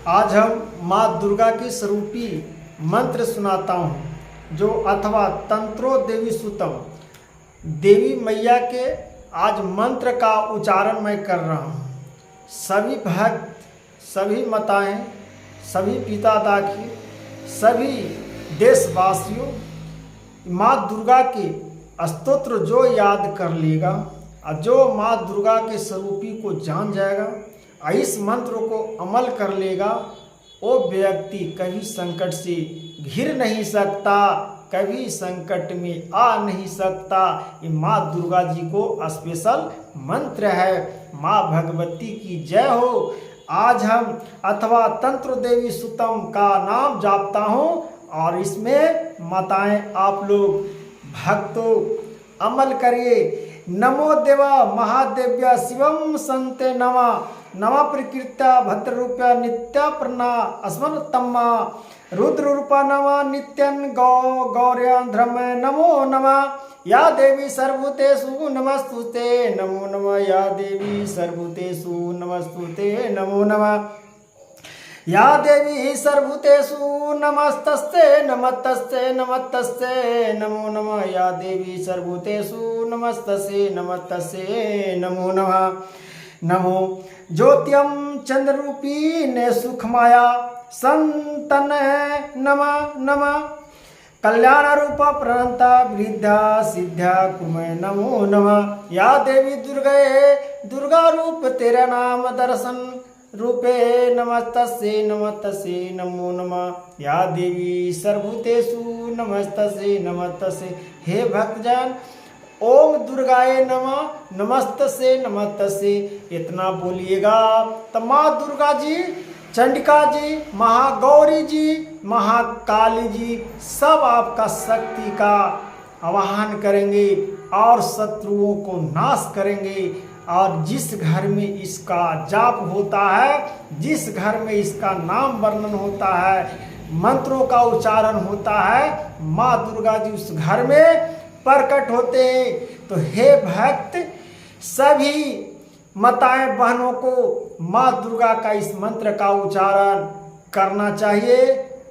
आज हम माँ दुर्गा की स्वरूपी मंत्र सुनाता हूँ, जो अथवा तंत्रो देवी सुतम, देवी मैया के आज मंत्र का उच्चारण मैं कर रहा हूँ। सभी भक्त, सभी माताएं, सभी पिता दाखी, सभी देशवासियों, माँ दुर्गा के स्तोत्र जो याद कर लेगा और जो माँ दुर्गा के स्वरूपी को जान जाएगा और इस मंत्र को अमल कर लेगा, वो व्यक्ति कभी संकट से घिर नहीं सकता, कभी संकट में आ नहीं सकता। ये माँ दुर्गा जी को स्पेशल मंत्र है। माँ भगवती की जय हो। आज हम अथवा तंत्र देवी सुतम का नाम जापता हूँ और इसमें माताएं आप लोग भक्तों अमल करिए। नमो देवा महादेव्या शिवम संते नमा, नम प्रकृत्या भद्रूप्या नित्या प्रना अस्मत्तम्मा, रुद्र रूपा नमा नित्यं गौर्यांध्रम नमो नमः। या देवी सर्वभूतेषु नमस्तुते नमो नमः। या देवी सर्वभूतेषु नमस्तुते नमो नमः। या देवी सर्वभूतेषु नमस्तस्ते नमस्तस्ते नमस्तस्ते नमो नमः। या देवी सर्वभूतेषु नमस्तस्ते नमस्तस्ते नमो नमः। नमो ज्योत्यम चंद्ररूपी ने सुख माया संतन नमः नमः। कल्याण रूपा प्रणता वृद्धा सिद्धा कुमय नमो नमः। या देवी दुर्गे दुर्गा रूप तेरा नाम दर्शन रूपे नमस्तस्ये नमस्तस्ये नमो नमः। या देवी सर्वभूतेषु नमस्तस्ये नमस्तस्ये। हे भक्तजन, ओम दुर्गाय नमः नमस्तस्ये नमस्तस्ये इतना बोलिएगा तो माँ दुर्गा जी, चंडिका जी, महागौरी जी, महाकाली जी सब आपका शक्ति का आवाहन करेंगे और शत्रुओं को नाश करेंगे। और जिस घर में इसका जाप होता है, जिस घर में इसका नाम वर्णन होता है, मंत्रों का उच्चारण होता है, माँ दुर्गा जी उस घर में प्रकट होते हैं। तो हे भक्त, सभी माताएं बहनों को माँ दुर्गा का इस मंत्र का उच्चारण करना चाहिए।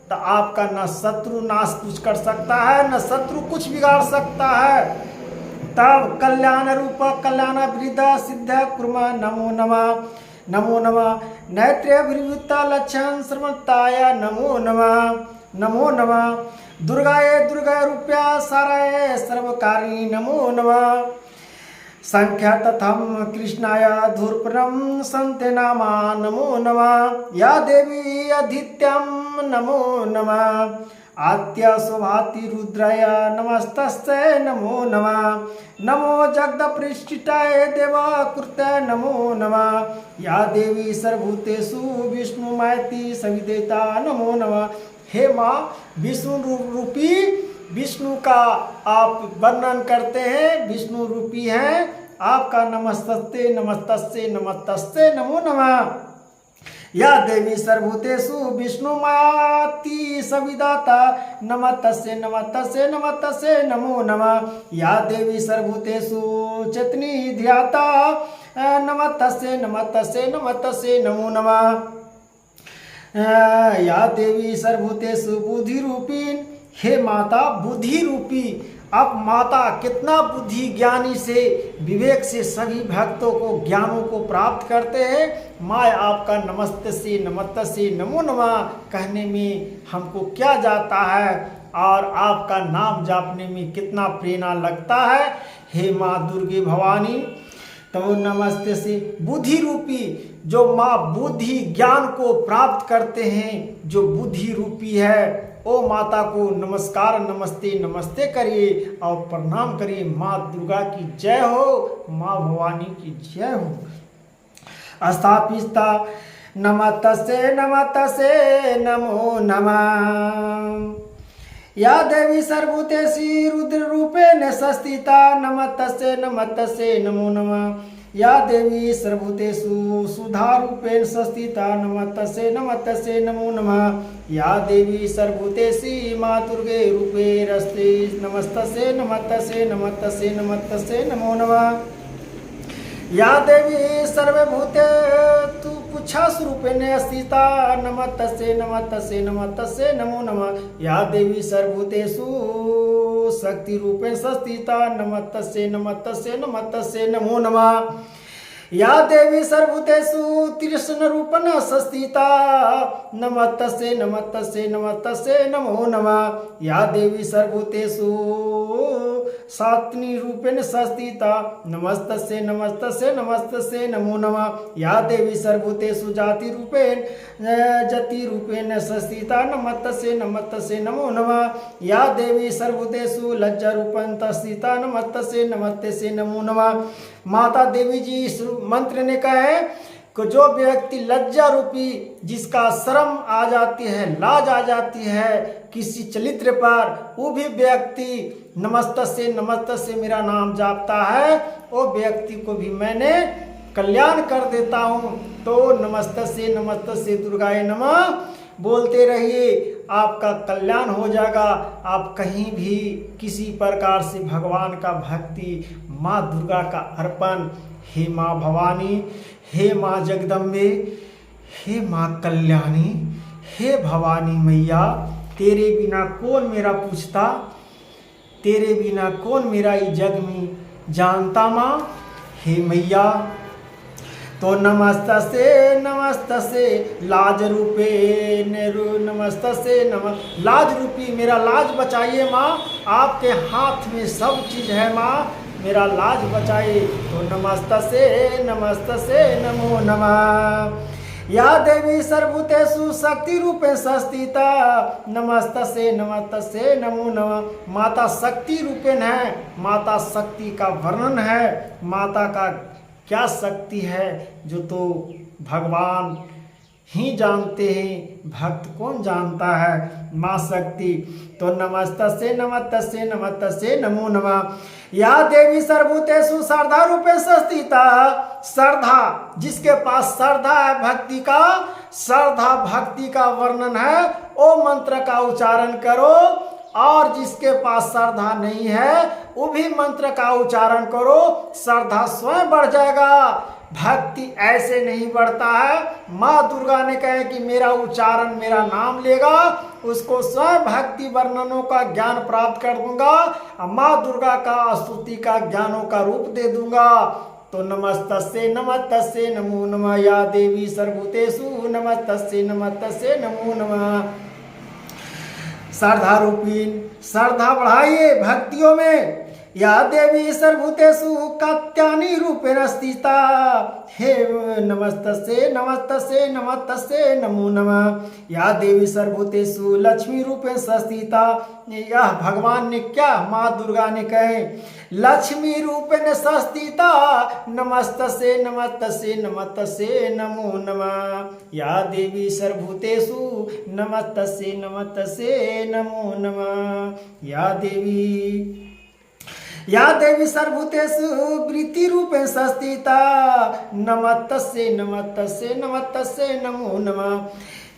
तो आपका न शत्रु नाश कुछ कर सकता है, न शत्रु कुछ बिगाड़ सकता है। तब कल्याण रूप कल्याण वृद्धा सिद्ध कुर्म नमो नमः नमो नमः। नैत्र्यभिवृत्ता लक्षण श्रमताय नमो नमः नमो नमः। दुर्गाये दुर्गा रूप्या साराय सर्वकारिणी नमो नमः। संख्या तथम कृष्णाय धूर्परम संते नामा नमो नमः। या देवी अदित्यम नमो नमः। आद्य शोभाति रुद्राय नमस्तस्ते नमो नमः। नमो जगदपृष्ठाय देवकृते नमो नमः। या देवी सर्वभूतेषु विष्णुमायति सविदेता नमो नमः। हे माँ, विष्णु रूपी विष्णु का आप वर्णन करते हैं, विष्णु रूपी हैं, आपका नमस्तस्ते नमस्तस्ते नमस्तस्ते नमो नमः। या देवी सर्वभूतेषु विष्णुमाति सविदाता नमस्तस्ये नमस्तस्ये नमस्तस्ये नमो नमः। या देवी सर्वभूतेषु चेतनी ध्याता नमस्तस्ये नमस्तस्ये नमस्तस्ये नमो नमः। या देवी सर्वभूतेषु बुद्धि रूपी, हे माता बुद्धि रूपी, आप माता कितना बुद्धि ज्ञानी से विवेक से सभी भक्तों को ज्ञानों को प्राप्त करते हैं। माँ आपका नमस्ते से नमो नमः कहने में हमको क्या जाता है और आपका नाम जापने में कितना प्रेरणा लगता है। हे माँ दुर्गे भवानी, तो नमस्ते से बुद्धि रूपी, जो माँ बुद्धि ज्ञान को प्राप्त करते हैं, जो बुद्धि रूपी है, ओ माता को नमस्कार नमस्ते नमस्ते करिए और प्रणाम करिए। माँ दुर्गा की जय हो, माँ भवानी की जय हो। स्थापिता नमस्तस्ये नमस्तस्ये नमो नमः। या देवी सर्वभूतेषु रुद्र रूपेण संस्थिता नमस्तस्ये नमस्तस्ये नमो नमः। या देवी सर्वभूतेषु सुधा रूपेण संस्थिता नमस्तस्ये नमस्तस्ये नमो नमः। या देवी सर्वभूतेषु माँ दुर्गे रूपेरस्ते नमस्तस्ये नमस्तस्ये नमस्तस्ये नमस्तस्ये नमो नमः। या देवी सर्वभूतेषु वृक्षस्वरूपेण स्थिता नमः तस्यै नमो नमः। या देवी सर्वभूतेषु शक्तिरूपेण संस्थिता नमः तस्यै नमो नमः। या देवी सर्वभूतेषु कृष्णरूपेण संस्थिता नमः तस्यै नमो नमः। या देवी सर्वभूतेषु सात्विनी रूपेण संस्थिता नमस्तस्यै नमो नमः। या देवी सर्वभूतेषु जाति रूपेण संस्थिता नमस्तस्यै नमो नमः। या देवी सर्वभूतेषु लज्जा रूपेण संस्थिता नमस्तस्यै नमो नमः। माता देवी जी इस मंत्र ने कहा है कि जो व्यक्ति लज्जा रूपी, जिसका शर्म आ जाती है, लाज आ जाती है किसी चरित्र पर, वो भी व्यक्ति नमस्तस्यै मेरा नाम जापता है, वो व्यक्ति को भी मैंने कल्याण कर देता हूँ। तो नमस्तस्यै दुर्गाय नमः बोलते रहिए, आपका कल्याण हो जाएगा। आप कहीं भी किसी प्रकार से भगवान का भक्ति, माँ दुर्गा का अर्पण, हे माँ भवानी, हे माँ जगदम्बे, हे माँ कल्याणी, हे भवानी मैया, तेरे बिना कौन मेरा पूछता, तेरे बिना कौन मेरा इस जग में जानता माँ, हे मैया। तो नमस्तस्यै लाज रूपे नमस्तस्यै नमः। लाज रूपी मेरा लाज बचाइए माँ, आपके हाथ में सब चीज़ है माँ, मेरा लाज बचाइए। तो नमस्तस्यै नमो नमः। या देवी सर्वभूतेषु शक्ति रूपेण संस्थिता नमस्तस्यै नमो नमः। माता शक्ति रूपेण है, माता शक्ति का वर्णन है, माता का क्या शक्ति है जो तो भगवान ही जानते हैं, भक्त कौन जानता है माँ शक्ति। तो नमस्तस्यै नमो नमः। या देवी सर्वभूतेषु श्रद्धा रूपेण संस्थिता, श्रद्धा जिसके पास श्रद्धा है भक्ति का, श्रद्धा भक्ति का वर्णन है, ओ मंत्र का उच्चारण करो। और जिसके पास श्रद्धा नहीं है वो भी मंत्र का उच्चारण करो, श्रद्धा स्वयं बढ़ जाएगा। भक्ति ऐसे नहीं बढ़ता है। माँ दुर्गा ने कहा कि मेरा उच्चारण, मेरा नाम लेगा, उसको स्वयं भक्ति वर्णनों का ज्ञान प्राप्त कर दूंगा। माँ दुर्गा का स्तुति का ज्ञानों का रूप दे दूंगा। तो नमस्तस्यै नमो नमः। या देवी सर्वभूतेषु नमस्तस्यै नमो नमः। श्रद्धा रूपी श्रद्धा बढ़ाइए भक्तियों में। या देवी सर्वभूतेषु कात्यायनी रूपेण स्थिता, हे नमस्तस्यै नमो नमः। या देवी सर्वभूतेषु लक्ष्मी रूपेण संस्थिता, यह भगवान ने क्या, माँ दुर्गा ने कहे लक्ष्मी रूपेण संस्थिता नमस्तस्यै नमो नमः। या देवी सर्वभूतेषु नमस्तस्यै नमो नमः। या देवी सर्वभूतेषु वृत्ति रूपेण संस्थिता नमस्तस्यै नमो नमः।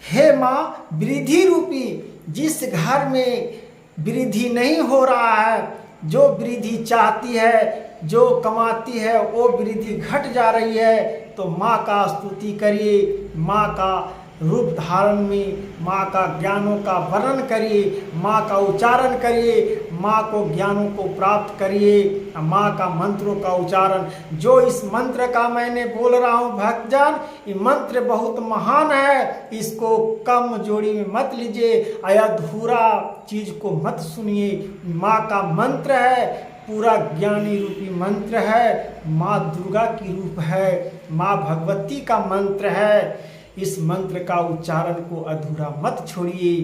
हे माँ वृद्धि रूपी, जिस घर में वृद्धि नहीं हो रहा है, जो वृद्धि चाहती है, जो कमाती है, वो वृद्धि घट जा रही है, तो माँ का स्तुति करिए, माँ का रूप धारण में, माँ का ज्ञानों का वर्णन करिए, माँ का उच्चारण करिए, माँ को ज्ञानों को प्राप्त करिए, माँ का मंत्रों का उच्चारण। जो इस मंत्र का मैंने बोल रहा हूँ भक्तजन, ये मंत्र बहुत महान है, इसको कम जोड़ी में मत लीजिए, अधूरा चीज को मत सुनिए। माँ का मंत्र है, पूरा ज्ञानी रूपी मंत्र है, माँ दुर्गा की रूप है, माँ भगवती का मंत्र है। इस मंत्र का उच्चारण को अधूरा मत छोड़िए,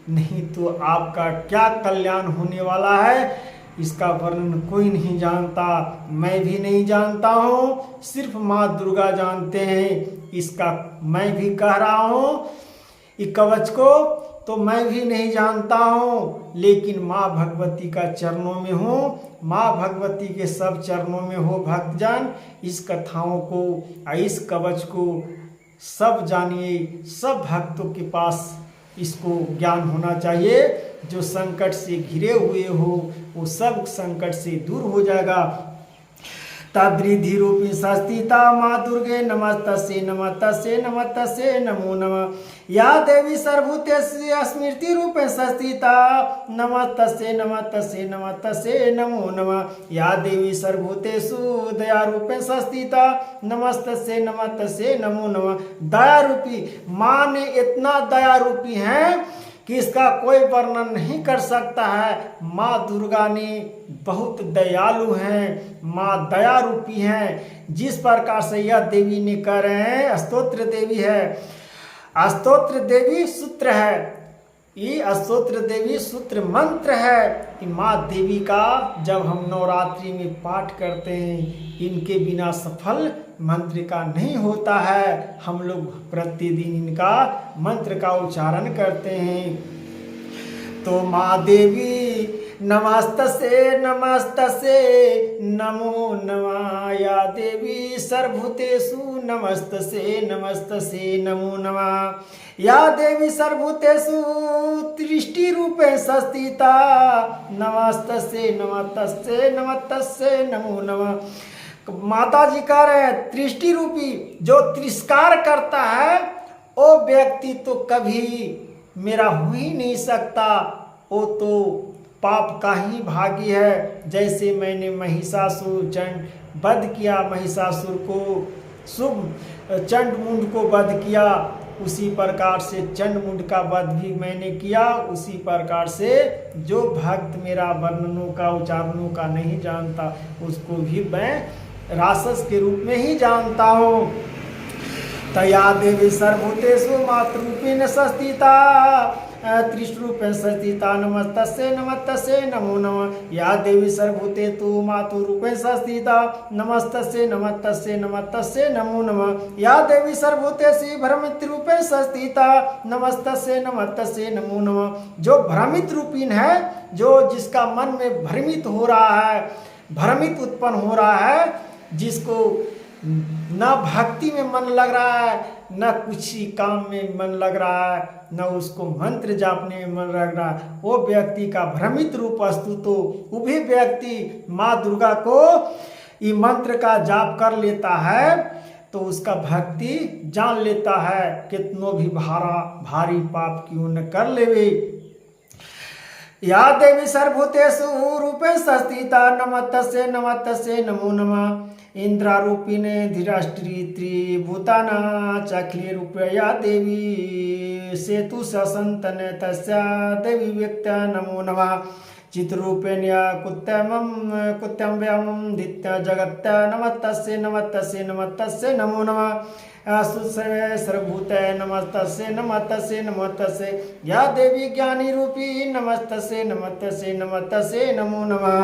नहीं तो आपका क्या कल्याण होने वाला है इसका वर्णन कोई नहीं जानता, मैं भी नहीं जानता हूँ, सिर्फ माँ दुर्गा जानते हैं। इसका मैं भी कह रहा हूँ, इस कवच को तो मैं भी नहीं जानता हूँ, लेकिन माँ भगवती का चरणों में हूँ, माँ भगवती के सब चरणों में हो भक्तजन। इस कथाओं को, इस कवच को सब जानिए, सब भक्तों के पास इसको ज्ञान होना चाहिए। जो संकट से घिरे हुए हो वो सब संकट से दूर हो जाएगा। तद्रिधि रूपी संस्थिता माँ दुर्गे नमस्तस्यै नमस्तस्यै नमस्तस्यै नमो नमः। या देवी सर्वभूतेषु स्मृति रूपे संस्थिता नमस्तस्यै नमस्तस्यै नमस्तस्यै नमो नमः। या देवी सर्वभूतेषु दया रूपे संस्थिता नमस्तस्यै नमस्तस्यै नमो नमः। दया रूपी माँ ने इतना दया रूपी है कि इसका कोई वर्णन नहीं कर सकता है। माँ दुर्गा ने बहुत दयालु हैं, माँ दया रूपी हैं। जिस प्रकार से यह देवी ने कह रहे हैं स्तोत्र देवी है, स्तोत्र देवी सूत्र है, ये स्तोत्र देवी सूत्र मंत्र है। कि माँ देवी का जब हम नवरात्रि में पाठ करते हैं, इनके बिना सफल मंत्र का नहीं होता है। हम लोग प्रतिदिन इनका मंत्र का उच्चारण करते हैं। तो माँ देवी नमस्तस्यै नमस्तस्यै नमो नमः। या देवी सर्वभूतेषु नमस्तस्यै नमस्तस्यै नमो नमः। या देवी सर्वभूतेषु दृष्टि रूपे संस्थिता नमस्तस्यै नमस्तस्यै नमस्तस्यै नमो नमः। माता जी कह रहे हैं दृष्टि रूपी जो तिरस्कार करता है वो व्यक्ति तो कभी मेरा हो ही नहीं सकता, वो तो पाप का ही भागी है। जैसे मैंने महिषासुर चंड वध किया, महिषासुर को शुभ चंडमुंड को वध किया, उसी प्रकार से चंडमुंड का वध भी मैंने किया। उसी प्रकार से जो भक्त मेरा वर्णनों का उच्चारणों का नहीं जानता, उसको भी मैं राक्षस के रूप में ही जानता हूँ। तया देवी सर्वभूतेषु मातृरूपेण संस्थिता त्रिशूरूपेण संस्थिता नमस्तस्यै नमस्तस्यै नमो नमः। या देवी सर्वभूतेषु मातृरूपेण संस्थिता नमस्तस्यै नमस्तस्यै नमस्तस्यै नमो नमः। या देवी सर्वभूतेषु भ्रमितरूपेण संस्थिता नमस्तस्यै नमस्तस्यै नमो नमः। जो भ्रमित रूपीन है, जो जिसका मन में भ्रमित हो रहा है, भ्रमित उत्पन्न हो रहा है, जिसको न भक्ति में मन लग रहा है, न कुछ ही काम में मन लग रहा है, न उसको मंत्र जापने में मन लग रहा है, वो व्यक्ति का भ्रमित रूप वस्तु तो वो भी व्यक्ति माँ दुर्गा को ये मंत्र का जाप कर लेता है तो उसका भक्ति जान लेता है, कितनों भी भारी पाप क्यों न कर लेवे। या देवी सर्वभूतेषु रूपेण संस्थिता नमस्तस्यै नमस्तस्यै नमो नमः। इंद्रारूपिणे धीराष्ट्री त्रिभूताना चखले रूपे या देवी सेतु ससंतन तस्या देवी व्यक्त नमो नमः। चित्रूपेण या कुत्यम्यम दित्य जगत नमस्तस्यै नमस्तस्यै नमस्तस्यै नमो नमः। सर्वभूते नमस्तस्यै नमस्तस्यै नमस्तस्यै। या देवी ज्ञानी रूपी नमस्तस्यै नमस्तस्यै नमस्तस्यै नमो नमः।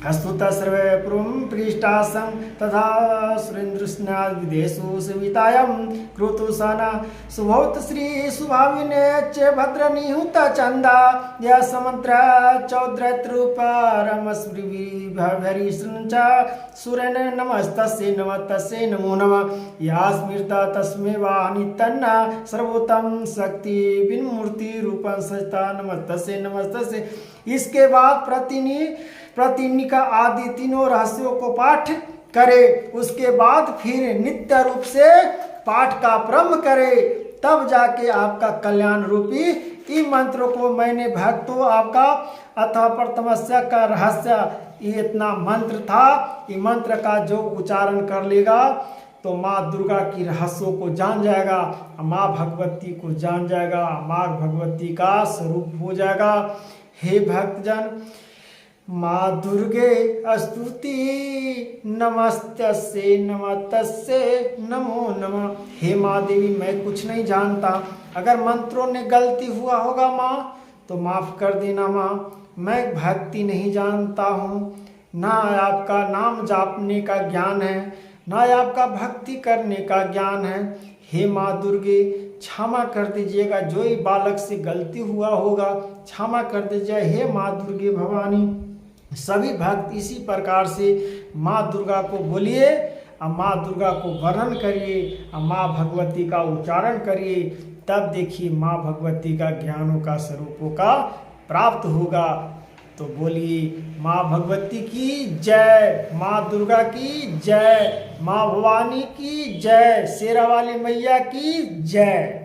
अस्तुत सर्वे पुरुं पृष्ठासं तथा सुरेन्द्रस्नाद विदेशु सवितायं कृतुसना सुभौत श्री सुभाविने च भद्र निहुत चंदा या समंत्र चौद्ररूप रमस्वि भरिसंचा सुरेन नमस्तस्यै नमस्तस्यै नमो नमः। या स्मृता तस्मै वाणी तन्ना सर्वोत्तम शक्ति विन्मूर्ति रूपं सहिता नमस्तस्यै नमस्तस्यै। इसके बाद प्रतिनिका आदि तीनों रहस्यों को पाठ करे, उसके बाद फिर नित्य रूप से पाठ का प्रारंभ करे, तब जाके आपका कल्याण रूपी इन मंत्रों को मैंने भक्तों आपका अथवा प्रथमस्या का रहस्य ये इतना मंत्र था। ये मंत्र का जो उच्चारण कर लेगा तो माँ दुर्गा की रहस्यों को जान जाएगा, माँ भगवती को जान जाएगा, माँ भगवती का स्वरूप हो जाएगा। हे भक्तजन, माँ दुर्गे स्तुति नमस्तस्यै नमस्तस्यै नमो नमः। हे माँ देवी, मैं कुछ नहीं जानता, अगर मंत्रों ने गलती हुआ होगा माँ तो माफ़ कर देना माँ। मैं भक्ति नहीं जानता हूँ, ना आपका नाम जापने का ज्ञान है, ना आपका भक्ति करने का ज्ञान है। हे माँ दुर्गे, क्षमा कर दीजिएगा, जो ही बालक से गलती हुआ होगा क्षमा कर दीजिए। हे माँ दुर्गे भवानी, सभी भक्त इसी प्रकार से माँ दुर्गा को बोलिए और माँ दुर्गा को वर्णन करिए और माँ भगवती का उच्चारण करिए, तब देखिए माँ भगवती का ज्ञानों का स्वरूपों का प्राप्त होगा। तो बोलिए माँ भगवती की जय, माँ दुर्गा की जय, माँ भवानी की जय, शेरा वाली मैया की जय।